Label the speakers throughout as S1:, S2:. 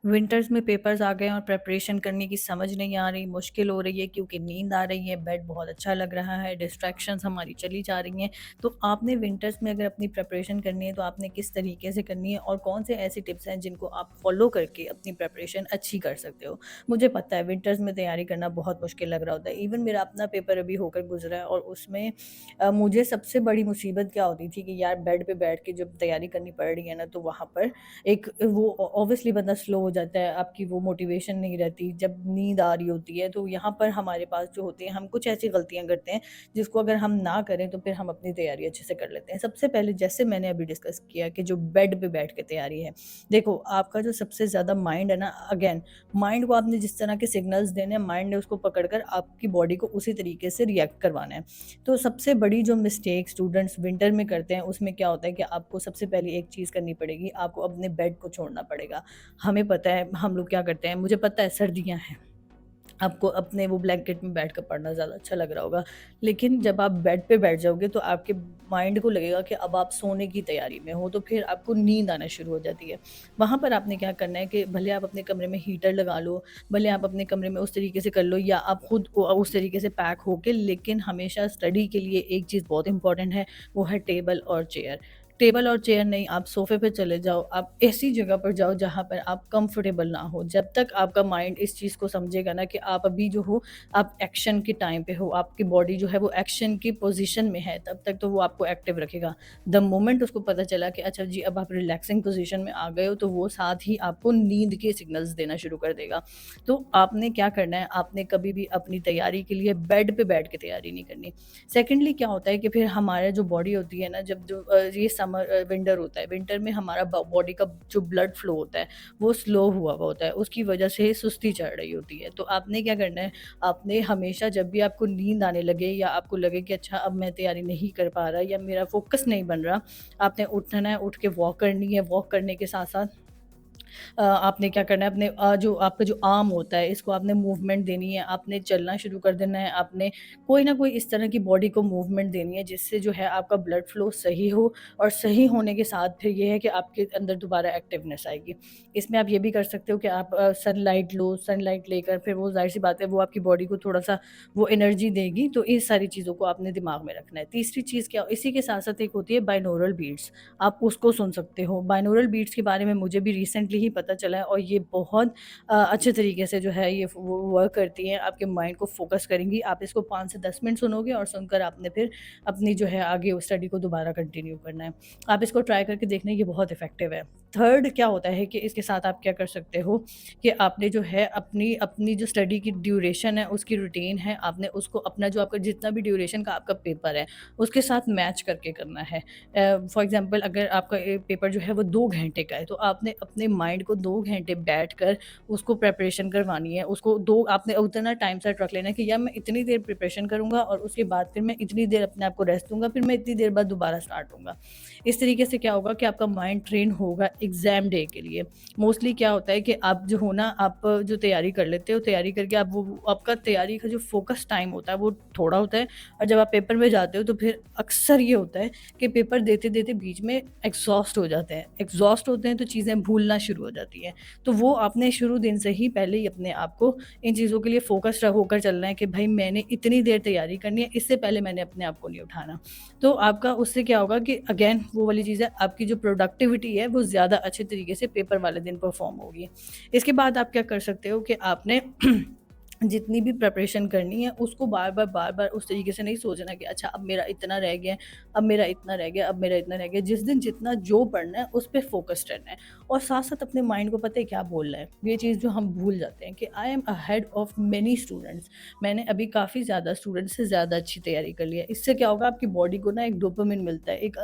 S1: Winters में papers आ गए हैं और प्रिपरेशन करने की समझ नहीं आ रही, मुश्किल हो रही है क्योंकि नींद आ रही है, बेड बहुत अच्छा लग रहा है, डिस्ट्रैक्शंस हमारी चली जा रही हैं। तो आपने विंटर्स में अगर अपनी प्रिपरेशन करनी है तो आपने किस तरीके से करनी है और कौन से ऐसे टिप्स हैं जिनको आप फॉलो करके अपनी प्रिपरेशन अच्छी कर सकते हो? मुझे पता है विंटर्स में तैयारी करना बहुत मुश्किल लग रहा होता है। इवन मेरा अपना पेपर अभी होकर गुज़रा है और उसमें मुझे सबसे बड़ी मुसीबत क्या होती थी कि यार बेड पे बैठ के जब तैयारी करनी पड़ रही है ना, तो वहाँ पर एक वो ऑब्वियसली बंदा स्लो हो जाता है, आपकी वो मोटिवेशन नहीं रहती, जब नींद आ रही होती है, तो यहाँ पर हमारे पास जो होती है, हम कुछ ऐसी गलतियाँ करते हैं, जिसको अगर हम ना करें, तो फिर हम अपनी तैयारी अच्छे से कर लेते हैं। सबसे पहले जैसे मैंने अभी डिस्कस किया कि जो बेड पे बैठ के तैयारी है, देखो आपका जो सबसे ज़्यादा माइंड है ना, अगेन माइंड को आपने जिस तरह के सिग्नल्स देने हैं, माइंड ने उसको पकड़कर आपकी बॉडी को उसी तरीके से रिएक्ट करवाना है। तो सबसे बड़ी जो मिस्टेक स्टूडेंट्स विंटर में करते हैं, उसमें क्या होता है कि आपको सबसे पहले एक चीज़ करनी पड़ेगी, आपको अपने बेड को छोड़ना पड़ेगा। हमें पता है हम लोग क्या करते हैं, मुझे पता है सर्दियाँ हैं, आपको अपने वो ब्लैंकेट में बैठकर पढ़ना ज़्यादा अच्छा लग रहा होगा। लेकिन जब आप बेड पे बैठ जाओगे तो आपके माइंड को लगेगा कि अब आप सोने की तैयारी में हो, तो फिर आपको नींद आना शुरू हो जाती है। वहाँ पर आपने क्या करना है कि भले आप अपने कमरे में हीटर लगा लो, भले आप अपने कमरे में उस तरीके से कर लो या आप खुद उस तरीके से पैक होके, लेकिन हमेशा स्टडी के लिए एक चीज़ बहुत इंपॉर्टेंट है, वो है टेबल और चेयर। टेबल और चेयर नहीं, आप सोफ़े पे चले जाओ, आप ऐसी जगह पर जाओ जहाँ पर आप कंफर्टेबल ना हो। जब तक आपका माइंड इस चीज़ को समझेगा ना कि आप अभी जो हो, आप एक्शन के टाइम पे हो, आपकी बॉडी जो है वो एक्शन की पोज़ीशन में है, तब तक तो वो आपको एक्टिव रखेगा। द मोमेंट उसको पता चला कि अच्छा जी अब आप रिलैक्सिंग पोज़ीशन में आ गए हो, तो वो साथ ही आपको नींद के सिग्नल्स देना शुरू कर देगा। तो आपने क्या करना है, आपने कभी भी अपनी तैयारी के लिए बेड पे बैठ के तैयारी नहीं करनी। सेकेंडली क्या होता है कि फिर हमारा जो बॉडी होती है ना, जब जो ये समर विंटर होता है, विंटर में हमारा बॉडी का जो ब्लड फ्लो होता है वो स्लो हुआ हुआ होता है, उसकी वजह से सुस्ती चढ़ रही होती है। तो आपने क्या करना है, आपने हमेशा जब भी आपको नींद आने लगे या आपको लगे कि अच्छा अब मैं तैयारी नहीं कर पा रहा या मेरा फोकस नहीं बन रहा, आपने उठना है, उठ के वॉक करनी है, वॉक करने के साथ साथ आपने क्या करना है, अपने जो आपका जो आर्म होता है इसको आपने मूवमेंट देनी है, आपने चलना शुरू कर देना है, आपने कोई ना कोई इस तरह की बॉडी को मूवमेंट देनी है जिससे जो है आपका ब्लड फ्लो सही हो और सही होने के साथ फिर ये है कि आपके अंदर दोबारा एक्टिवनेस आएगी। इसमें आप ये भी कर सकते हो कि आप सनलाइट लो, सनलाइट लेकर फिर वो ज़ाहिर-सी बात है वो आपकी बॉडी को थोड़ा-सा वो एनर्जी देगी, तो इस सारी चीज़ों को आपने दिमाग में रखना है। तीसरी चीज़ क्या इसी के साथ-साथ एक होती है बाइनोरल बीट्स, आप उसको सुन सकते हो। बाइनोरल बीट्स के बारे में मुझे भी रिसेंटली ही पता चला है और ये बहुत अच्छे तरीके से जो है ये वो वर्क करती हैं, आपके माइंड को फ़ोकस करेंगी। आप इसको 5 से 10 मिनट सुनोगे और सुनकर आपने फिर अपनी जो है आगे स्टडी को दोबारा कंटिन्यू करना है। आप इसको ट्राई करके देखना, ये बहुत इफ़ेक्टिव है। थर्ड क्या होता है कि इसके साथ आप क्या कर सकते हो कि आपने जो है अपनी अपनी जो स्टडी की ड्यूरेशन है, उसकी रूटीन है, आपने उसको अपना जो आपका जितना भी ड्यूरेशन का आपका पेपर है, उसके साथ मैच करके करना है। फॉर एग्ज़ाम्पल अगर आपका पेपर जो है वो 2 घंटे का है, तो आपने अपने माइंड को 2 घंटे बैठकर उसको प्रिपरेशन करवानी है। उसको 2 आपने उतना टाइम सेट रख लेना है कि यार मैं इतनी देर प्रिपरेशन करूँगा और उसके बाद फिर मैं इतनी देर अपने आप को रेस्ट दूँगा, फिर मैं इतनी देर बाद दोबारा स्टार्ट होऊँगा। इस तरीके से क्या होगा कि आपका माइंड ट्रेन होगा एग्ज़ाम डे के लिए। मोस्टली क्या होता है कि आप जो हो ना, आप जो तैयारी कर लेते हो, तैयारी करके आप वो आपका तैयारी का जो फ़ोकस टाइम होता है, वो थोड़ा होता है और जब आप पेपर में जाते हो, तो फिर अक्सर ये होता है कि पेपर देते-देते बीच में एग्ज़ॉस्ट हो जाते हैं। एग्ज़ॉस्ट होते हैं तो चीज़ें भूलना शुरू हो जाती हैं। तो वो आपने शुरू दिन से ही पहले ही अपने आप को इन चीज़ों के लिए फ़ोकस्ड होकर चलना है कि भई मैंने इतनी देर तैयारी करनी है, इससे पहले मैंने अपने आप को नहीं उठाना। तो आपका उससे क्या होगा कि अगेन वो वाली चीज़ है, आपकी जो प्रोडक्टिविटी है वो ज़्यादा अच्छे तरीके से पेपर वाले दिन परफ़ॉर्म होगी। इसके बाद आप क्या कर सकते हो कि आपने जितनी भी प्रिपरेशन करनी है उसको बार-बार उस तरीके से नहीं सोचना कि अच्छा अब मेरा इतना रह गया है, अब मेरा इतना रह गया, अब मेरा इतना रह गया। जिस दिन जितना जो पढ़ना है उस पे फ़ोकस्ड रहना है और साथ-साथ अपने माइंड को पता है क्या बोलना है। ये चीज़ जो हम भूल जाते हैं कि I am ahead of many students, मैंने अभी काफ़ी ज़्यादा स्टूडेंट्स से ज़्यादा अच्छी तैयारी कर ली है। इससे क्या होगा, आपकी बॉडी को ना एक डोपामाइन मिलता है, एक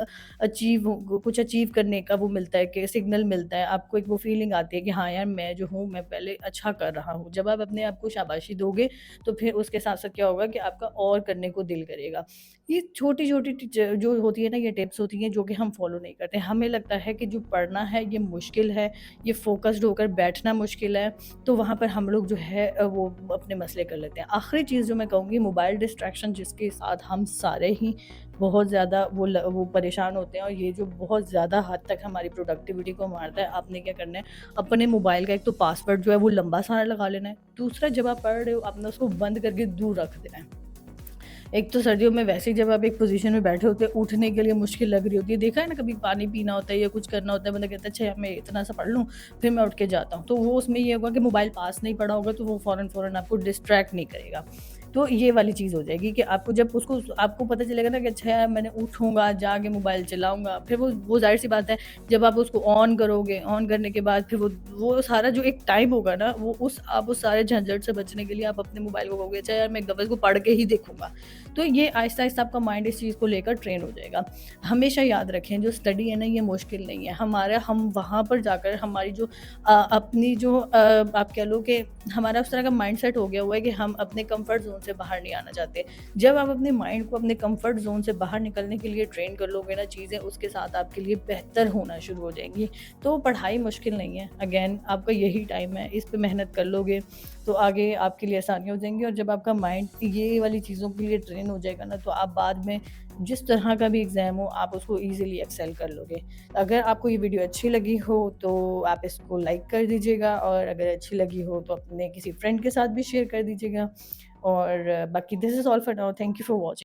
S1: कुछ अचीव करने का वो मिलता है कि सिग्नल मिलता है। आपको एक वो फीलिंग आती है कि हाँ यार मैं जो हूँ मैं पहले अच्छा कर रहा हूँ। जब आप अपने आप को शाबाशी दोगे तो फिर उसके साथ-साथ क्या होगा कि आपका और करने को दिल करेगा। ये छोटी-छोटी जो होती है ना, ये टिप्स होती हैं जो कि हम फॉलो नहीं करते। हमें लगता है कि जो पढ़ना है ये मुश्किल मुश्किल है, ये फ़ोकस्ड होकर बैठना मुश्किल है, तो वहाँ पर हम लोग जो है वो अपने मसले कर लेते हैं। आखिरी चीज़ जो मैं कहूँगी, मोबाइल डिस्ट्रैक्शन जिसके साथ हम सारे ही बहुत ज़्यादा वो परेशान होते हैं, और ये जो बहुत ज़्यादा हद तक हमारी प्रोडक्टिविटी को मारता है। आपने क्या करना है, अपने मोबाइल का एक तो पासवर्ड जो है वो लंबा सारा लगा लेना है। दूसरा, जब आप पढ़ रहे हो, आपने उसको बंद करके दूर रख देना है। एक तो सर्दियों में वैसे ही जब आप एक पोज़ीशन में बैठे होते हैं, उठने के लिए मुश्किल लग रही होती है। देखा है ना, कभी पानी पीना होता है या कुछ करना होता है, बंदा कहता है अच्छा मैं इतना सा पढ़ लूँ, फिर मैं उठ के जाता हूँ। तो वो उसमें ये होगा कि मोबाइल पास नहीं पड़ा होगा, तो वो फ़ौरन-फ़ौरन आपको डिस्ट्रैक्ट नहीं करेगा। तो ये वाली चीज़ हो जाएगी कि आपको जब उसको आपको पता चलेगा ना कि अच्छा यार मैंने उठूँगा, जाके मोबाइल चलाऊँगा, फिर वो ज़ाहिर-सी बात है, जब आप उसको ऑन करोगे, ऑन करने के बाद फिर वो सारा जो एक टाइम होगा ना, वो आप उस सारे झंझट से बचने के लिए आप अपने मोबाइल को कहोगे अच्छा यार मैं एक दफ़ा इसको पढ़ के ही देखूँगा। तो ये आहिस्ता-आहिस्ता आपका माइंड इस चीज़ को लेकर ट्रेन हो जाएगा। हमेशा याद रखें, जो स्टडी है ना, ये मुश्किल नहीं है। हम वहाँ पर जाकर हमारी जो अपनी जो आप कह लो कि हमारा उस तरह का माइंडसेट हो गया हुआ है कि हम अपने कंफर्ट ज़ोन से बाहर नहीं आना चाहते। जब आप अपने माइंड को अपने कंफर्ट ज़ोन से बाहर निकलने के लिए ट्रेन कर लोगे ना, चीज़ें उसके साथ आपके लिए बेहतर होना शुरू हो जाएँगी। तो पढ़ाई मुश्किल नहीं है। अगेन आपका यही टाइम है, इस पे मेहनत कर लोगे तो आगे आपके लिए आसानियाँ हो जाएँगी, और जब आपका माइंड ये वाली चीज़ों के लिए ट्रेन हो जाएगा ना, तो आप बाद में जिस तरह का भी एग्ज़ाम हो, आप उसको ईज़िली एक्सेल कर लोगे। अगर आपको ये वीडियो अच्छी लगी हो, तो आप इसको लाइक कर दीजिएगा, और अगर अच्छी लगी हो, तो अपने किसी फ्रेंड के साथ भी शेयर कर दीजिएगा, और बाकी this is all for now. Thank you for watching.